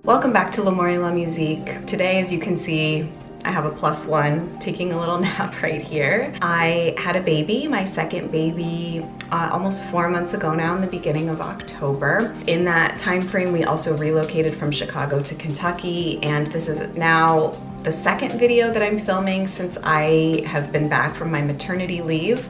Welcome back to L'Amour et la Musique. Today, as you can see, I have a +1 taking a little nap right here. I had a baby, my second baby, almost 4 months ago now in the beginning of October. In that time frame, we also relocated from Chicago to Kentucky, and this is now the second video that I'm filming since I have been back from my maternity leave.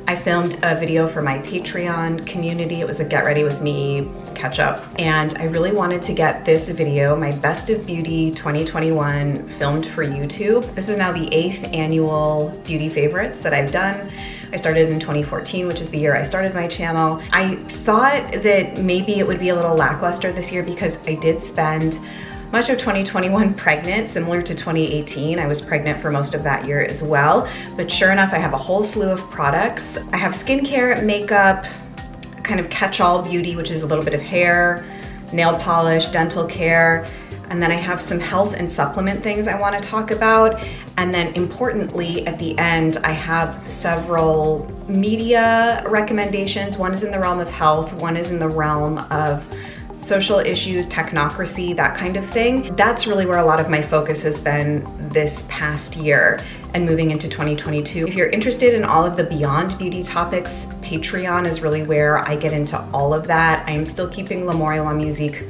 I filmed a video for my Patreon community. It was a Get Ready With Me catch up. And I really wanted to get this video, my Best of Beauty 2021, filmed for YouTube. This is now the 8th annual beauty favorites that I've done. I started in 2014, which is the year I started my channel. I thought that maybe it would be a little lackluster this year because I did spend much of 2021 pregnant, similar to 2018. I was pregnant for most of that year as well. But sure enough, I have a whole slew of products. I have skincare, makeup, kind of catch-all beauty, which is a little bit of hair, nail polish, dental care. And then I have some health and supplement things I want to talk about. And then importantly, at the end, I have several media recommendations. One is in the realm of health, one is in the realm of social issues, technocracy, that kind of thing. That's really where a lot of my focus has been this past year and moving into 2022. If you're interested in all of the Beyond Beauty topics, Patreon is really where I get into all of that. I am still keeping L'Amour et la Musique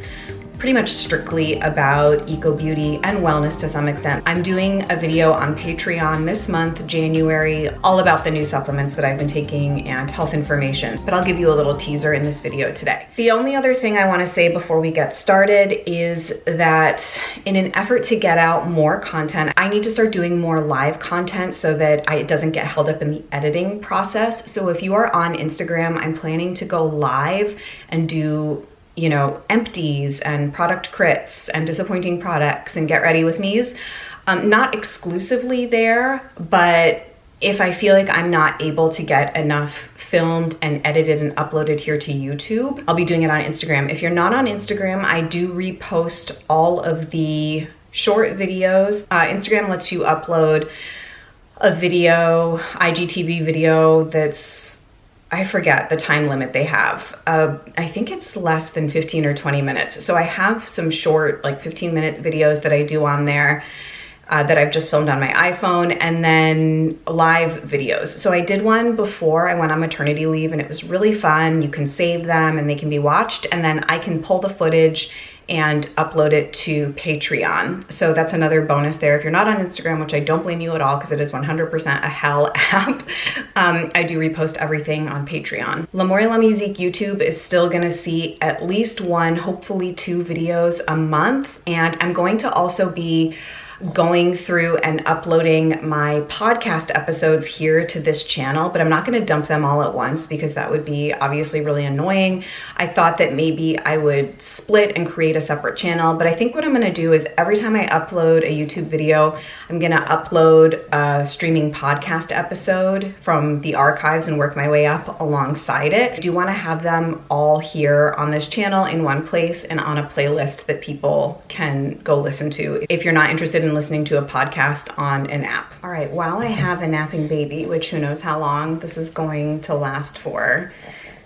pretty much strictly about eco beauty and wellness to some extent. I'm doing a video on Patreon this month, January, all about the new supplements that I've been taking and health information, but I'll give you a little teaser in this video today. The only other thing I want to say before we get started is that in an effort to get out more content, I need to start doing more live content so that it doesn't get held up in the editing process. So if you are on Instagram, I'm planning to go live and do empties and product crits and disappointing products and get ready with me's. Not exclusively there, but if I feel like I'm not able to get enough filmed and edited and uploaded here to YouTube, I'll be doing it on Instagram. If you're not on Instagram, I do repost all of the short videos. Instagram lets you upload a video, IGTV video that's, I forget the time limit they have. I think it's less than 15 or 20 minutes. So I have some short, like 15-minute videos that I do on there that I've just filmed on my iPhone, and then live videos. So I did one before I went on maternity leave, and it was really fun. You can save them and they can be watched, and then I can pull the footage and upload it to Patreon. So that's another bonus there. If you're not on Instagram, which I don't blame you at all because it is 100% a hell app, I do repost everything on Patreon. L'Amour et la Musique YouTube is still gonna see at least one, hopefully 2 videos a month. And I'm going to also be going through and uploading my podcast episodes here to this channel, but I'm not going to dump them all at once because that would be obviously really annoying. I thought that maybe I would split and create a separate channel, but I think what I'm going to do is every time I upload a YouTube video, I'm going to upload a streaming podcast episode from the archives and work my way up alongside it. I do want to have them all here on this channel in one place and on a playlist that people can go listen to if you're not interested in listening to a podcast on an app. All right, while I have a napping baby, which who knows how long this is going to last for,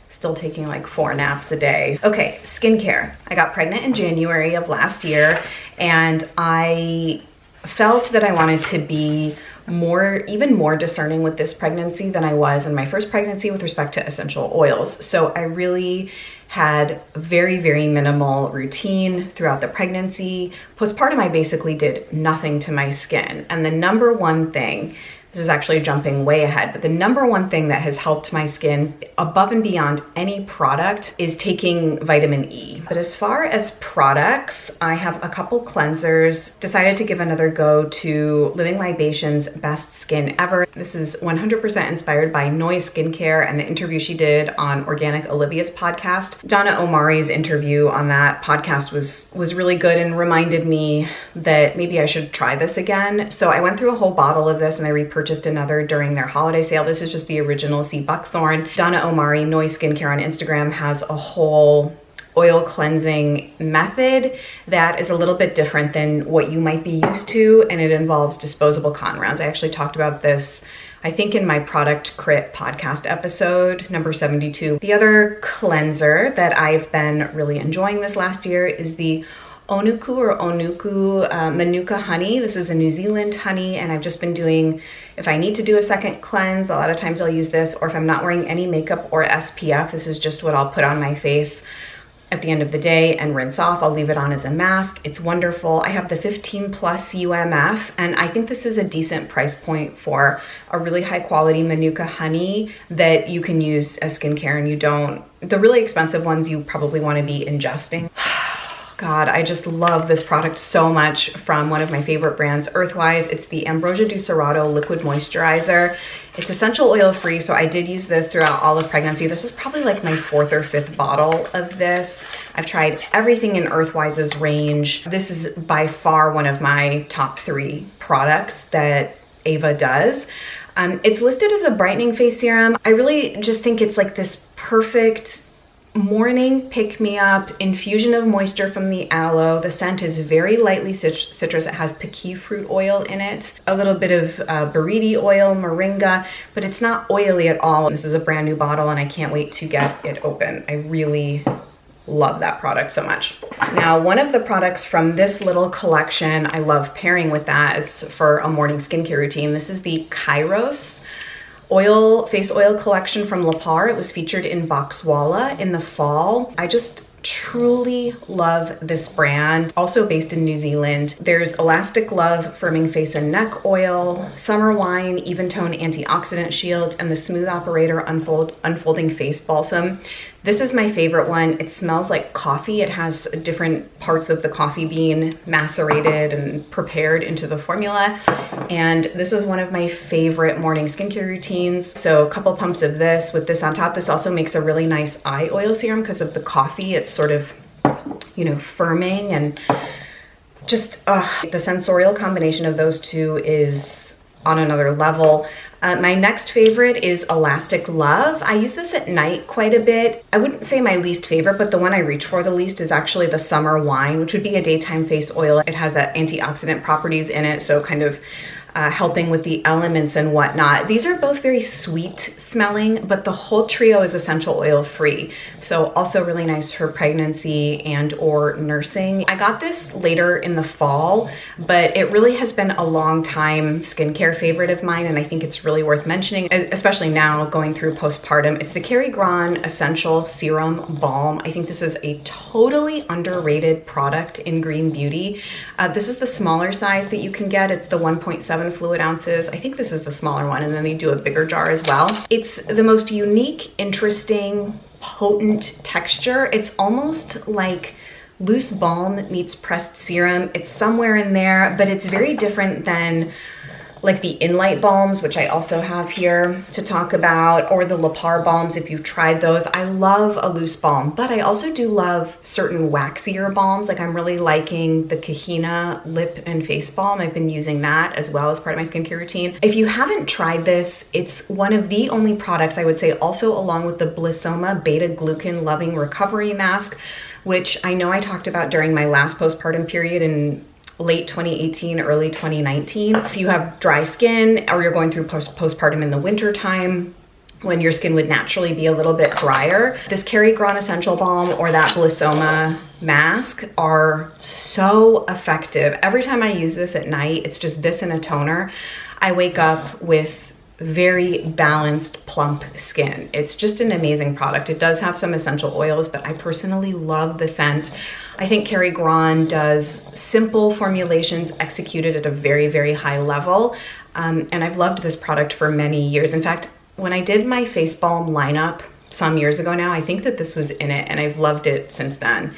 still taking like 4 naps a day. Okay, skincare. I got pregnant in January of last year, and I felt that I wanted to be even more discerning with this pregnancy than I was in my first pregnancy with respect to essential oils. So I really had very, very minimal routine throughout the pregnancy. Postpartum, I basically did nothing to my skin. And the number one thing, this is actually jumping way ahead, but the number one thing that has helped my skin above and beyond any product is taking vitamin E. But as far as products, I have a couple cleansers. Decided to give another go to Living Libation's Best Skin Ever. This is 100% inspired by Noise Skincare and the interview she did on Organic Olivia's podcast. Donna Omari's interview on that podcast was really good and reminded me that maybe I should try this again. So I went through a whole bottle of this and I repurchased another during their holiday sale. This is just the original sea buckthorn. Donna Omari, Noise Skincare on Instagram, has a whole oil cleansing method that is a little bit different than what you might be used to, and it involves disposable cotton rounds. I actually talked about this, I think, in my Product Crit podcast episode, number 72. The other cleanser that I've been really enjoying this last year is the Onuku or Onuku Manuka honey. This is a New Zealand honey, and I've just been doing, if I need to do a second cleanse, a lot of times I'll use this, or if I'm not wearing any makeup or SPF, this is just what I'll put on my face at the end of the day and rinse off. I'll leave it on as a mask. It's wonderful. I have the 15 plus UMF, and I think this is a decent price point for a really high quality Manuka honey that you can use as skincare, and you don't, the really expensive ones you probably want to be ingesting. God, I just love this product so much from one of my favorite brands, Earthwise. It's the Ambrosia Ducerado Liquid Moisturizer. It's essential oil free, so I did use this throughout all of pregnancy. This is probably like my 4th or 5th bottle of this. I've tried everything in Earthwise's range. This is by far one of my top 3 products that Ava does. It's listed as a brightening face serum. I really just think it's like this perfect morning pick-me-up infusion of moisture from the aloe. The scent is very lightly citrus. It has piquet fruit oil in it, a little bit of buriti oil, moringa, but it's not oily at all. This is a brand new bottle, and I can't wait to get it open. I really love that product so much. Now, one of the products from this little collection I love pairing with that is for a morning skincare routine. This is the Kairos face oil collection from LAMOUR. It was featured in Boxwalla in the fall. I just truly love this brand, also based in New Zealand. There's Elastic Love Firming Face and Neck Oil, Summer Wine Even Tone Antioxidant Shield, and the Smooth Operator Unfolding Face Balsam. This is my favorite one. It smells like coffee. It has different parts of the coffee bean macerated and prepared into the formula. And this is one of my favorite morning skincare routines. So a couple pumps of this with this on top. This also makes a really nice eye oil serum because of the coffee. It's sort of, you know, firming, and just the sensorial combination of those two is on another level. My next favorite is Elastic Love. I use this at night quite a bit. I wouldn't say my least favorite, but the one I reach for the least is actually the Summer Wine, which would be a daytime face oil. It has that antioxidant properties in it, so kind of helping with the elements and whatnot. These are both very sweet smelling, but the whole trio is essential oil free. So also really nice for pregnancy and or nursing. I got this later in the fall, but it really has been a long time skincare favorite of mine, and I think it's really worth mentioning, especially now going through postpartum. It's the Kerry-Gron Essential Serum Balm. I think this is a totally underrated product in Green Beauty. This is the smaller size that you can get. It's the 1.7 fluid ounces. I think this is the smaller one, and then they do a bigger jar as well. It's the most unique, interesting, potent texture. It's almost like loose balm meets pressed serum. It's somewhere in there, but it's very different than like the Inlight balms, which I also have here to talk about, or the LAMOUR balms if you've tried those. I love a loose balm, but I also do love certain waxier balms. Like I'm really liking the Kahina lip and face balm. I've been using that as well as part of my skincare routine. If you haven't tried this, it's one of the only products I would say, also along with the Blissoma Beta Glucan Loving Recovery Mask, which I know I talked about during my last postpartum period in late 2018, early 2019. If you have dry skin or you're going through postpartum in the winter time, when your skin would naturally be a little bit drier, this Kerry-Gron Essential Balm or that Blissoma mask are so effective. Every time I use this at night, it's just this and a toner, I wake up with very balanced, plump skin. It's just an amazing product. It does have some essential oils, but I personally love the scent. I think Kerry-Gron does simple formulations executed at a very, very high level. And I've loved this product for many years. In fact, when I did my face balm lineup some years ago now, I think that this was in it, and I've loved it since then.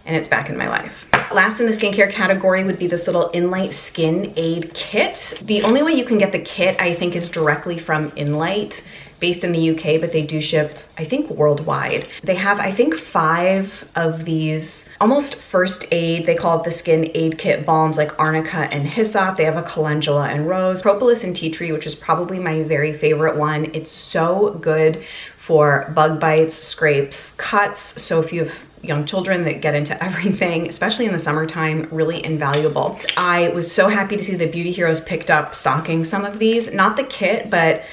And it's back in my life. Last in the skincare category would be this little Inlight Skin Aid Kit. The only way you can get the kit, I think, is directly from Inlight, based in the UK, but they do ship, I think, worldwide. They have, I think, 5 of these almost first aid, they call it the Skin Aid Kit balms, like arnica and hyssop. They have a calendula and rose, propolis and tea tree, which is probably my very favorite one. It's so good for bug bites, scrapes, cuts. So if you have young children that get into everything, especially in the summertime, really invaluable. I was so happy to see that Beauty Heroes picked up stocking some of these, not the kit, but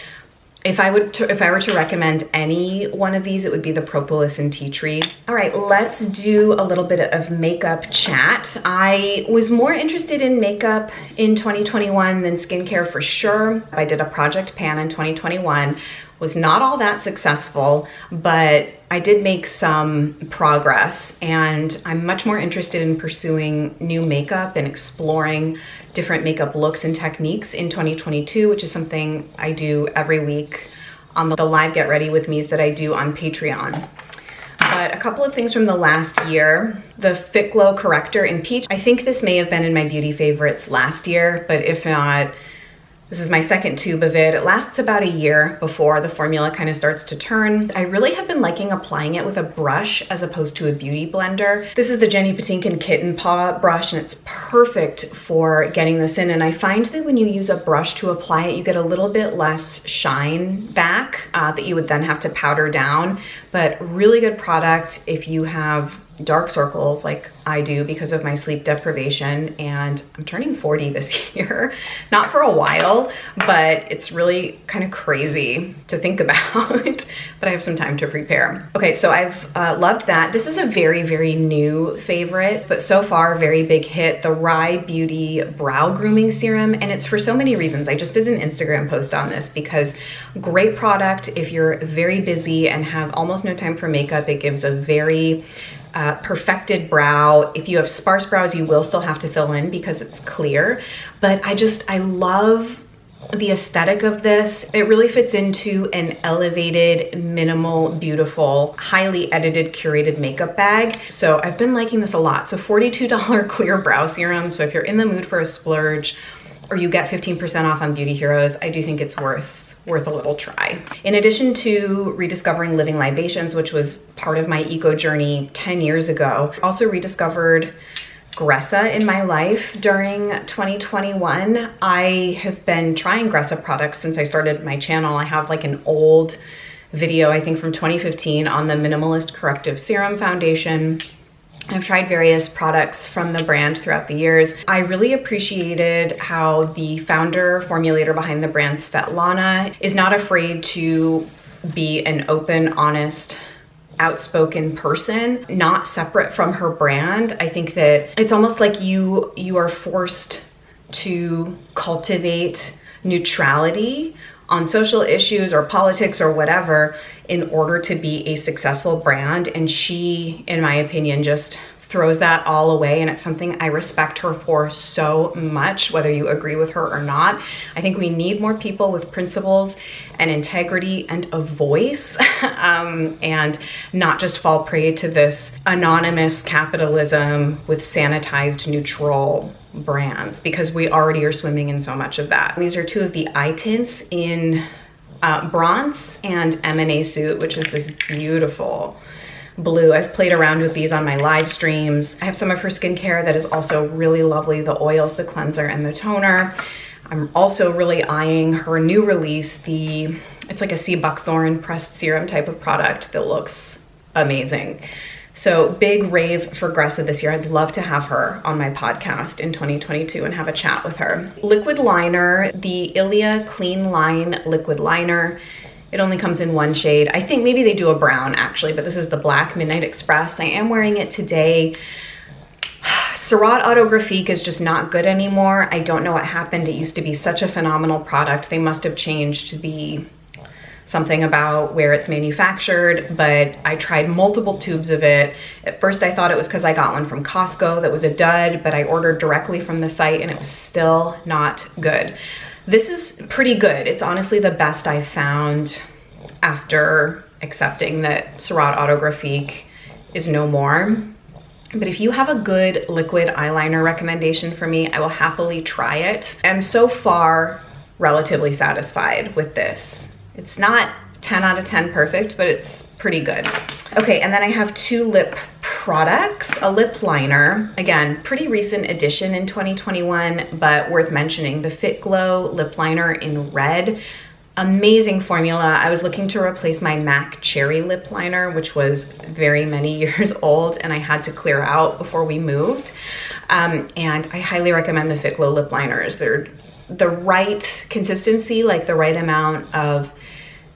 If I were to recommend any one of these, it would be the propolis and tea tree. All right, let's do a little bit of makeup chat. I was more interested in makeup in 2021 than skincare for sure. I did a project pan in 2021, was not all that successful, but I did make some progress, and I'm much more interested in pursuing new makeup and exploring different makeup looks and techniques in 2022, which is something I do every week on the live Get Ready With Me's that I do on Patreon. But a couple of things from the last year. The Fit Glow Corrector in Peach. I think this may have been in my beauty favorites last year, but if not, this is my second tube of it. It lasts about a year before the formula kind of starts to turn. I really have been liking applying it with a brush as opposed to a beauty blender. This is the Patinkin Kitten Paw brush, and it's perfect for getting this in. And I find that when you use a brush to apply it, you get a little bit less shine back that you would then have to powder down. But really good product if you have dark circles like I do because of my sleep deprivation, and I'm turning 40 this year. Not for a while, but it's really kind of crazy to think about, but I have some time to prepare. Okay, so I've loved that. This is a very, very new favorite, but so far very big hit, the Rye Beauty Brow Grooming Serum, and it's for so many reasons. I just did an Instagram post on this because great product if you're very busy and have almost no time for makeup. It gives a very perfected brow. If you have sparse brows, you will still have to fill in because it's clear, but I love the aesthetic of this. It really fits into an elevated, minimal, beautiful, highly edited, curated makeup bag. So I've been liking this a lot. So $42 clear brow serum. So if you're in the mood for a splurge, or you get 15% off on Beauty Heroes, I do think it's worth a little try. In addition to rediscovering Living Libations, which was part of my eco journey 10 years ago, I also rediscovered Gressa in my life during 2021. I have been trying Gressa products since I started my channel. I have like an old video, I think from 2015, on the Minimalist Corrective Serum Foundation. I've tried various products from the brand throughout the years. I really appreciated how the founder formulator behind the brand, Svetlana, is not afraid to be an open, honest, outspoken person, not separate from her brand. I think that it's almost like you are forced to cultivate neutrality on social issues or politics or whatever in order to be a successful brand. And she, in my opinion, just throws that all away, and it's something I respect her for so much, whether you agree with her or not. I think we need more people with principles and integrity and a voice, and not just fall prey to this anonymous capitalism with sanitized, neutral brands, because we already are swimming in so much of that. These are two of the eye tints in Bronze and M&A Suit, which is this beautiful blue. I've played around with these on my live streams. I have some of her skincare that is also really lovely, the oils, the cleanser, and the toner. I'm also really eyeing her new release, it's like a sea buckthorn pressed serum type of product that looks amazing. So big rave for Gressa this year. I'd love to have her on my podcast in 2022 and have a chat with her. Liquid liner, the Ilia Clean Line liquid liner. It only comes in one shade. I think maybe they do a brown actually, but this is the Black Midnight Express. I am wearing it today. Surratt Autographique is just not good anymore. I don't know what happened. It used to be such a phenomenal product. They must have changed something about where it's manufactured, but I tried multiple tubes of it. At first I thought it was because I got one from Costco that was a dud, but I ordered directly from the site and it was still not good. This is pretty good. It's honestly the best I've found after accepting that Surratt Autographique is no more. But if you have a good liquid eyeliner recommendation for me, I will happily try it. I'm so far relatively satisfied with this. It's not 10 out of 10 perfect, but it's pretty good. Okay, and then I have two lip products. A lip liner, again, pretty recent addition in 2021, but worth mentioning. The Fit Glow lip liner in red. Amazing formula. I was looking to replace my MAC Cherry lip liner, which was very many years old and I had to clear out before we moved. And I highly recommend the Fit Glow lip liners. They're the right consistency, like the right amount of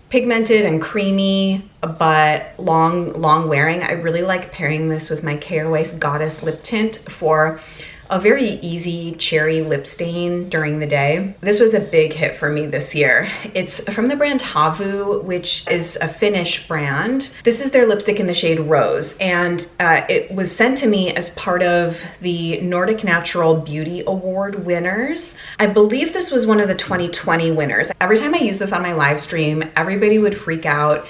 pigmented and creamy, but long wearing. I really like pairing this with my Care Waste Goddess lip tint for a very easy cherry lip stain during the day. This was a big hit for me this year. It's from the brand Havu, which is a Finnish brand. This is their lipstick in the shade Rose, and it was sent to me as part of the Nordic Natural Beauty Award winners. I believe this was one of the 2020 winners. Every time I use this on my live stream, everybody would freak out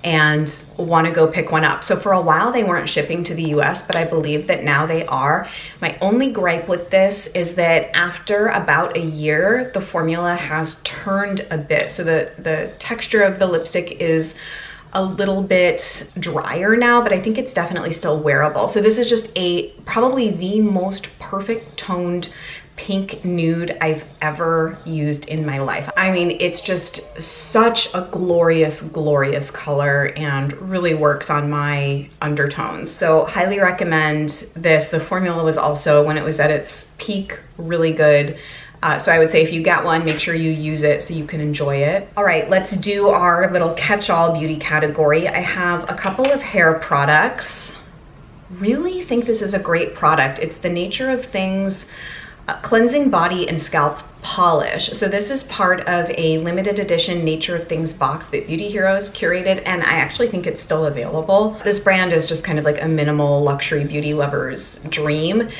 and want to go pick one up. So for a while they weren't shipping to the US, but I believe that now they are. My only gripe with this is that after about a year, the formula has turned a bit. So the texture of the lipstick is a little bit drier now, but I think it's definitely still wearable. So this is just probably the most perfect toned pink nude I've ever used in my life. I mean, it's just such a glorious, glorious color and really works on my undertones. So highly recommend this. The formula was also, when it was at its peak, really good. So I would say if you get one, make sure you use it so you can enjoy it. All right, let's do our little catch-all beauty category. I have a couple of hair products. Really think this is a great product. It's the Nature of Things Cleansing Body and Scalp Polish. So this is part of a limited edition Nature of Things box that Beauty Heroes curated, and I actually think it's still available. This brand is just kind of like a minimal luxury beauty lover's dream.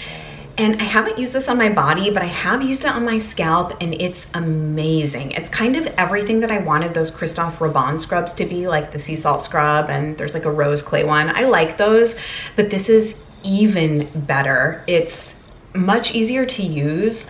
And I haven't used this on my body, but I have used it on my scalp, and it's amazing. It's kind of everything that I wanted those Christophe Robin scrubs to be, like the sea salt scrub, and there's like a rose clay one. I like those, but this is even better. It's much easier to use,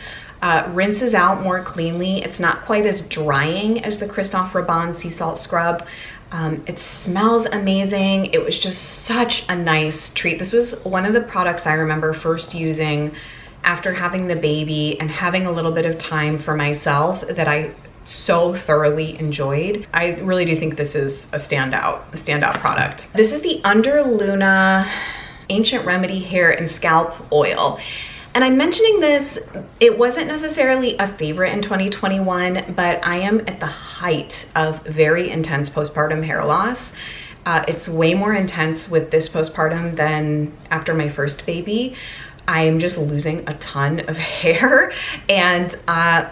rinses out more cleanly. It's not quite as drying as the Christophe Robin sea salt scrub. It smells amazing. It was just such a nice treat. This was one of the products I remember first using after having the baby and having a little bit of time for myself that I so thoroughly enjoyed. I really do think this is a standout product. This is the Under Luna Ancient Remedy Hair and Scalp Oil. And I'm mentioning this, it wasn't necessarily a favorite in 2021, but I am at the height of very intense postpartum hair loss. It's way more intense with this postpartum than after my first baby. I am just losing a ton of hair, and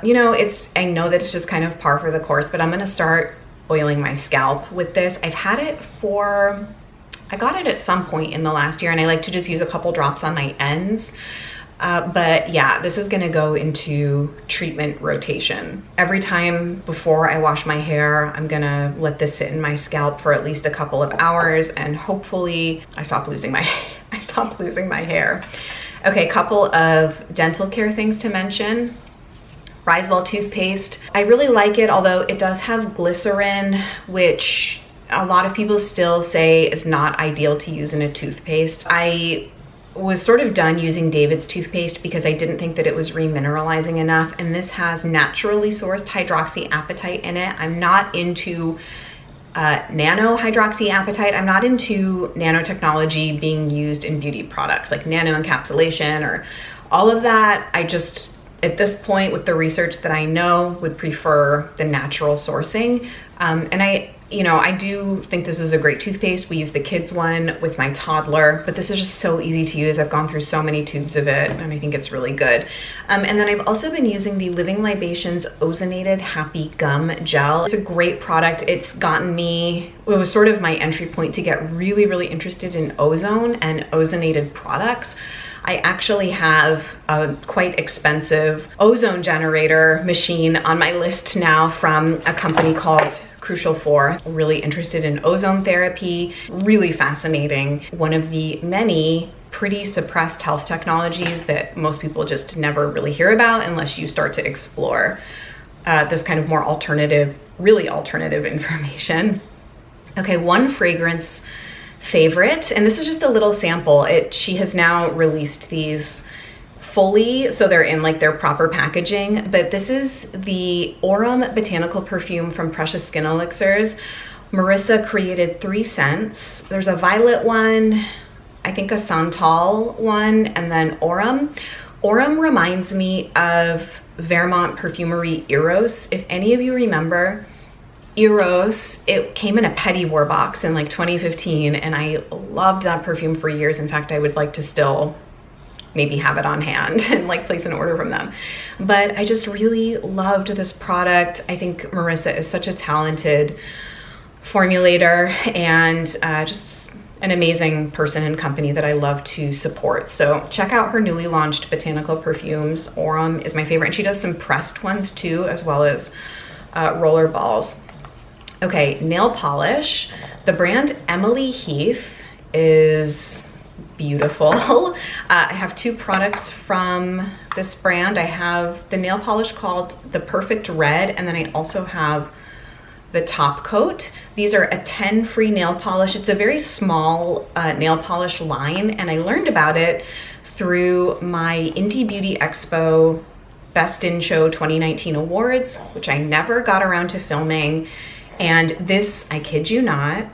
you know, I know that it's just kind of par for the course, but I'm gonna start oiling my scalp with this. I've had it I got it at some point in the last year, and I like to just use a couple drops on my ends. But yeah, this is gonna go into treatment rotation. Every time before I wash my hair, I'm gonna let this sit in my scalp for at least a couple of hours, and hopefully I stop losing my hair. Okay, couple of dental care things to mention. Risewell toothpaste. I really like it, although it does have glycerin, which a lot of people still say is not ideal to use in a toothpaste. I was sort of done using David's toothpaste because I didn't think that it was remineralizing enough, and this has naturally sourced hydroxyapatite in it. I'm not into nano hydroxyapatite. I'm not into nanotechnology being used in beauty products like nano encapsulation or all of that. I just, at this point with the research that I know, would prefer the natural sourcing. And I do think this is a great toothpaste. We use the kids one with my toddler, but this is just so easy to use. I've gone through so many tubes of it, and I think it's really good. And then I've also been using the Living Libations Ozonated Happy Gum Gel. It's a great product. It's gotten me, it was sort of my entry point to get really, really interested in ozone and ozonated products. I actually have a quite expensive ozone generator machine on my list now from a company called Crucial 4. Really interested in ozone therapy, really fascinating. One of the many pretty suppressed health technologies that most people just never really hear about unless you start to explore this kind of more alternative, really alternative information. Okay, one fragrance favorite, and this is just a little sample. She has now released these fully, so they're in like their proper packaging, but this is the Aurum Botanical Perfume from Precious Skin Elixirs. Marissa created 3 scents. There's a violet one, I think a santal one, and then Aurum. Aurum reminds me of Vermont Perfumery Eros. If any of you remember, Eros. It came in a Petit War box in like 2015, and I loved that perfume for years. In fact, I would like to still maybe have it on hand and like place an order from them. But I just really loved this product. I think Marissa is such a talented formulator and just an amazing person and company that I love to support. So check out her newly launched botanical perfumes. Aurum is my favorite, and she does some pressed ones too, as well as roller balls. Okay, nail polish. The brand Emily Heath is beautiful. I have two products from this brand. I have the nail polish called the Perfect Red, and then I also have the Top Coat. These are a 10 free nail polish. It's a very small nail polish line, and I learned about it through my Indie Beauty Expo Best in Show 2019 awards, which I never got around to filming. And this, I kid you not,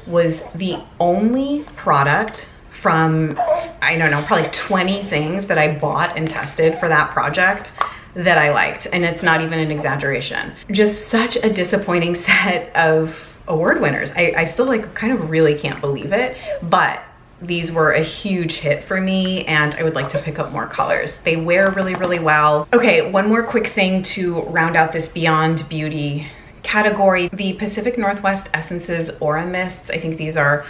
was the only product from, I don't know, probably 20 things that I bought and tested for that project that I liked. And it's not even an exaggeration. Just such a disappointing set of award winners. I still like kind of really can't believe it, but these were a huge hit for me, and I would like to pick up more colors. They wear really, really well. Okay, one more quick thing to round out this Beyond Beauty category. The Pacific Northwest Essences Aura Mists. I think these are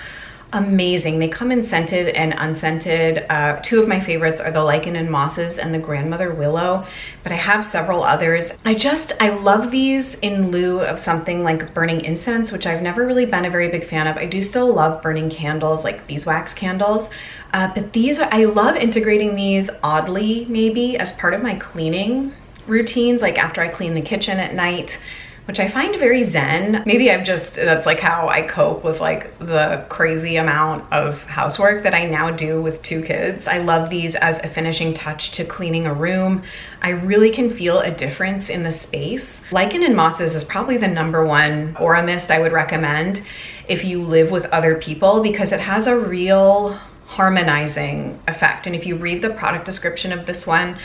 amazing. They come in scented and unscented. Two of my favorites are the Lichen and Mosses and the Grandmother Willow, but I have several others. I love these in lieu of something like burning incense, which I've never really been a very big fan of. I do still love burning candles, like beeswax candles, but these are, I love integrating these oddly, maybe as part of my cleaning routines, like after I clean the kitchen at night, which I find very zen. Maybe that's like how I cope with like the crazy amount of housework that I now do with two kids. I love these as a finishing touch to cleaning a room. I really can feel a difference in the space. Lichen and Mosses is probably the #1 aura mist I would recommend if you live with other people, because it has a real harmonizing effect. And if you read the product description of this one,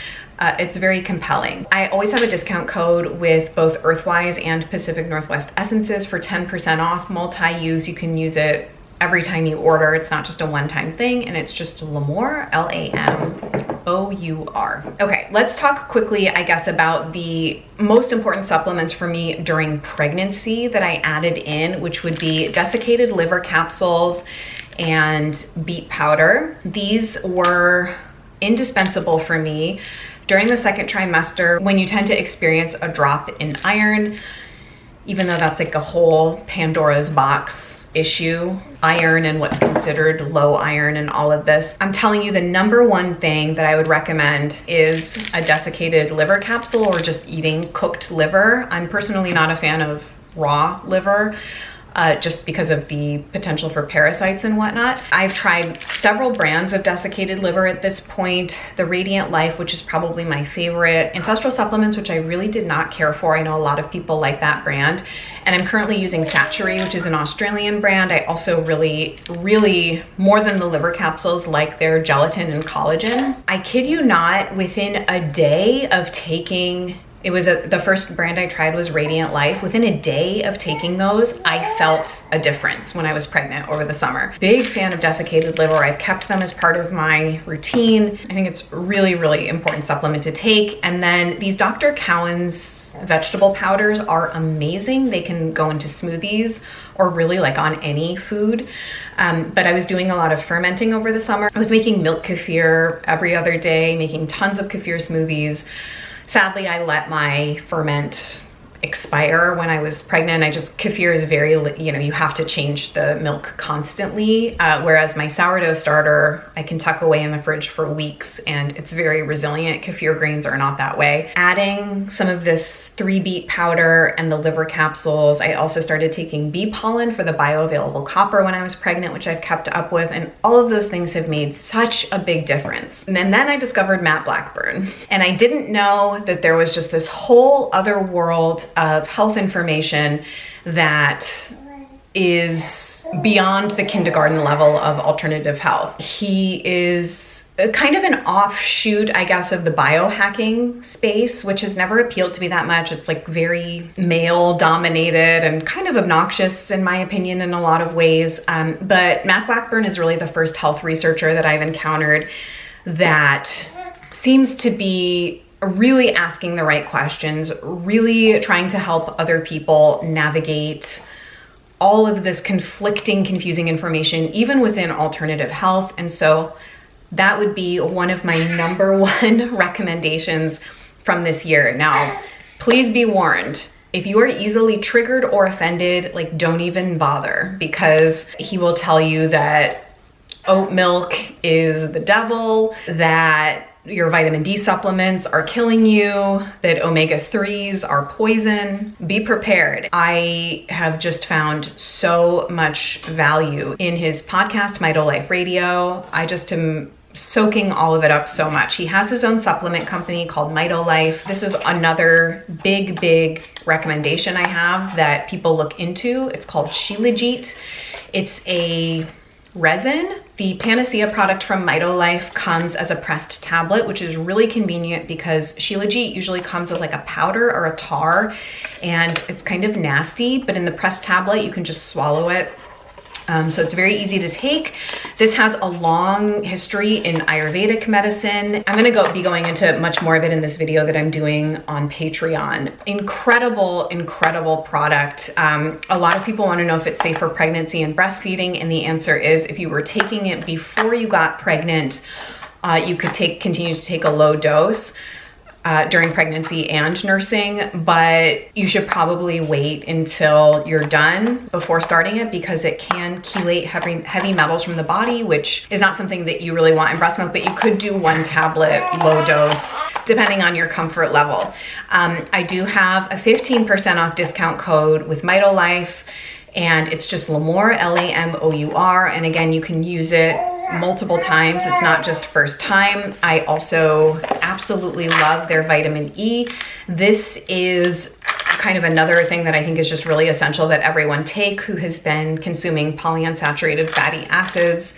it's very compelling. I always have a discount code with both Earthwise and Pacific Northwest Essences for 10% off. Multi-use, you can use it every time you order. It's not just a one-time thing, and it's just LAMOUR, LAMOUR. Okay, let's talk quickly, I guess, about the most important supplements for me during pregnancy that I added in, which would be desiccated liver capsules and beet powder. These were indispensable for me during the second trimester, when you tend to experience a drop in iron, even though that's like a whole Pandora's box issue, iron and what's considered low iron and all of this. I'm telling you, the #1 thing that I would recommend is a desiccated liver capsule, or just eating cooked liver. I'm personally not a fan of raw liver, just because of the potential for parasites and whatnot. I've tried several brands of desiccated liver at this point. The Radiant Life, which is probably my favorite. Ancestral Supplements, which I really did not care for. I know a lot of people like that brand. And I'm currently using Satchery, which is an Australian brand. I also really, more than the liver capsules, like their gelatin and collagen. I kid you not, within a day of taking, the first brand I tried was Radiant Life. Within a day of taking those, I felt a difference when I was pregnant over the summer. Big fan of desiccated liver. I've kept them as part of my routine. I think it's really, really important supplement to take. And then these Dr. Cowan's vegetable powders are amazing. They can go into smoothies or really like on any food. But I was doing a lot of fermenting over the summer. I was making milk kefir every other day, making tons of kefir smoothies. Sadly, I let my ferment expire when I was pregnant. Kefir is very, you have to change the milk constantly. Whereas my sourdough starter, I can tuck away in the fridge for weeks and it's very resilient. Kefir grains are not that way. Adding some of this 3-beet powder and the liver capsules. I also started taking bee pollen for the bioavailable copper when I was pregnant, which I've kept up with. And all of those things have made such a big difference. And then I discovered Matte Blackburn. And I didn't know that there was just this whole other world of health information that is beyond the kindergarten level of alternative health. He is kind of an offshoot, I guess, of the biohacking space, which has never appealed to me that much. It's like very male dominated and kind of obnoxious in my opinion in a lot of ways. But Matt Blackburn is really the first health researcher that I've encountered that seems to be really asking the right questions, really trying to help other people navigate all of this conflicting, confusing information, even within alternative health. And so that would be one of my #1 recommendations from this year. Now, please be warned, if you are easily triggered or offended, like, don't even bother, because he will tell you that oat milk is the devil, that your vitamin D supplements are killing you, that omega-3s are poison. Be prepared. I have just found so much value in his podcast, Mito Life Radio. I just am soaking all of it up so much. He has his own supplement company called Mito Life. This is another big recommendation I have that people look into. It's called Shilajit. It's a resin. The Panacea product from Mito Life comes as a pressed tablet, which is really convenient because Shilajit usually comes as like a powder or a tar, and it's kind of nasty, but in the pressed tablet, you can just swallow it. So it's very easy to take. This has a long history in Ayurvedic medicine. I'm gonna be going into much more of it in this video that I'm doing on Patreon. Incredible product. A lot of people wanna know if it's safe for pregnancy and breastfeeding, and the answer is if you were taking it before you got pregnant, you could continue to take a low dose during pregnancy and nursing, but you should probably wait until you're done before starting it because it can chelate heavy metals from the body, which is not something that you really want in breast milk, but you could do 1 tablet low dose depending on your comfort level. I do have a 15% off discount code with Mito Life, and it's just LAMOUR, LAMOUR, and again, you can use it multiple times. It's not just first time. I also absolutely love their vitamin E. This is kind of another thing that I think is just really essential that everyone take who has been consuming polyunsaturated fatty acids,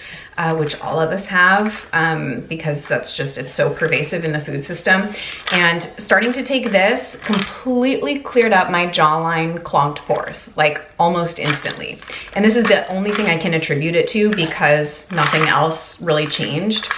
which all of us have, because it's so pervasive in the food system. And starting to take this completely cleared up my jawline clogged pores, like almost instantly. And this is the only thing I can attribute it to because nothing else really changed.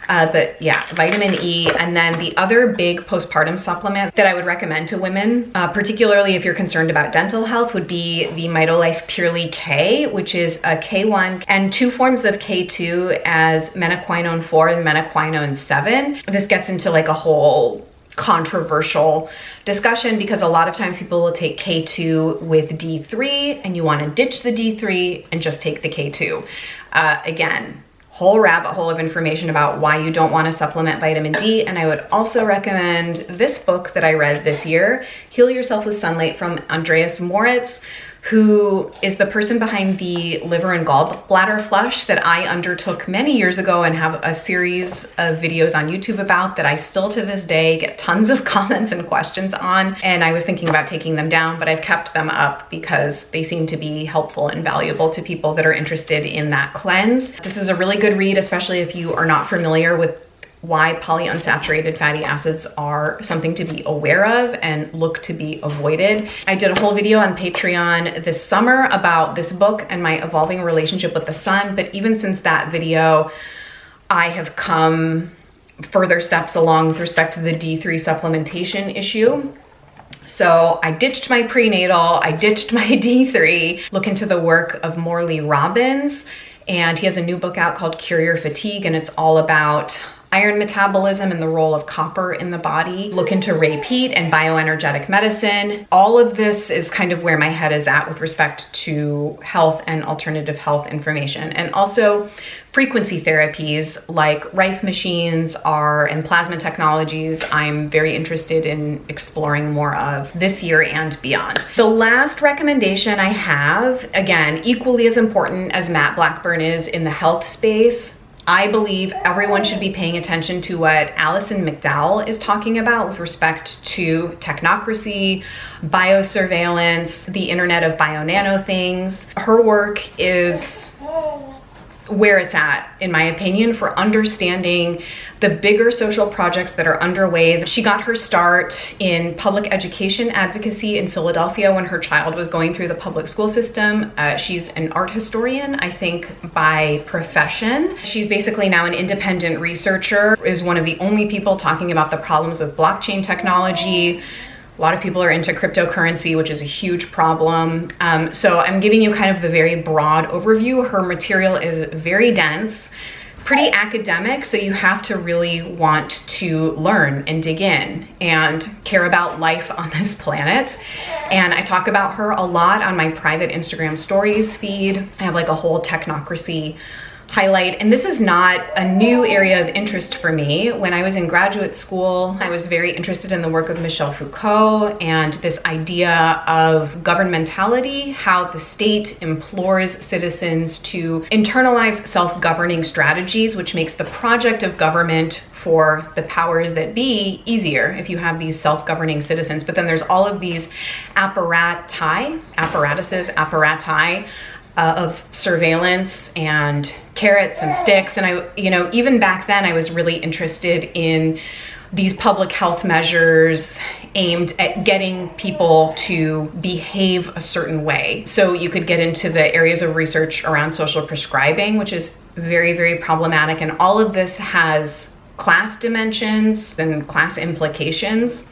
But yeah, vitamin E. And then the other big postpartum supplement that I would recommend to women, particularly if you're concerned about dental health, would be the Mito Life Purely K, which is a K1 and 2 forms of K2 as menaquinone 4 and menaquinone 7. This gets into like a whole controversial discussion because a lot of times people will take K2 with D3 and you want to ditch the D3 and just take the K2. Again, whole rabbit hole of information about why you don't want to supplement vitamin D. And I would also recommend this book that I read this year, Heal Yourself with Sunlight, from Andreas Moritz, who is the person behind the liver and gallbladder flush that I undertook many years ago and have a series of videos on YouTube about that I still to this day get tons of comments and questions on. And I was thinking about taking them down, but I've kept them up because they seem to be helpful and valuable to people that are interested in that cleanse. This is a really good read, especially if you are not familiar with why polyunsaturated fatty acids are something to be aware of and look to be avoided. I did a whole video on Patreon this summer about this book and my evolving relationship with the sun, but even since that video, I have come further steps along with respect to the D3 supplementation issue. So I ditched my prenatal, I ditched my D3, look into the work of Morley Robbins, and he has a new book out called Cure Your Fatigue, and it's all about iron metabolism and the role of copper in the body. Look into Ray Peat and bioenergetic medicine. All of this is kind of where my head is at with respect to health and alternative health information. And also frequency therapies like Rife machines and plasma technologies I'm very interested in exploring more of this year and beyond. The last recommendation I have, again, equally as important as Matt Blackburn is in the health space, I believe everyone should be paying attention to what Alison McDowell is talking about with respect to technocracy, biosurveillance, the Internet of Bio-Nano things. Her work is where it's at, in my opinion, for understanding the bigger social projects that are underway. She got her start in public education advocacy in Philadelphia when her child was going through the public school system. She's an art historian, I think, by profession. She's basically now an independent researcher, is one of the only people talking about the problems of blockchain technology. A lot of people are into cryptocurrency, which is a huge problem. So I'm giving you kind of the very broad overview. Her material is very dense, pretty academic, so you have to really want to learn and dig in and care about life on this planet. And I talk about her a lot on my private Instagram stories feed. I have like a whole technocracy highlight, and this is not a new area of interest for me. When I was in graduate school, I was very interested in the work of Michel Foucault and this idea of governmentality, how the state implores citizens to internalize self-governing strategies, which makes the project of government for the powers that be easier if you have these self-governing citizens. But then there's all of these apparati of surveillance and carrots and sticks. And I, even back then I was really interested in these public health measures aimed at getting people to behave a certain way. So you could get into the areas of research around social prescribing, which is very, very problematic. And all of this has class dimensions and class implications.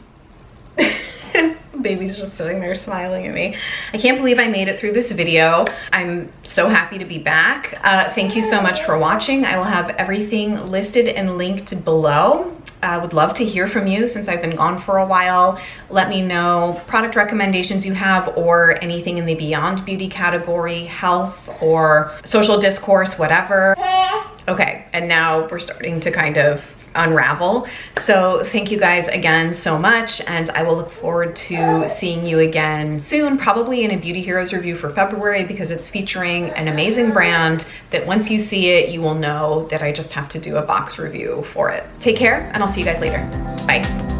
Baby's just sitting there smiling at me. I can't believe I made it through this video. I'm so happy to be back. Thank you so much for watching. I will have everything listed and linked below. I would love to hear from you since I've been gone for a while. Let me know product recommendations you have or anything in the Beyond Beauty category, health or social discourse, whatever. Okay, and now we're starting to kind of unravel. So thank you guys again so much, and I will look forward to seeing you again soon, probably in a Beauty Heroes review for February, because it's featuring an amazing brand that once you see it, you will know that I just have to do a box review for it. Take care, and I'll see you guys later. Bye.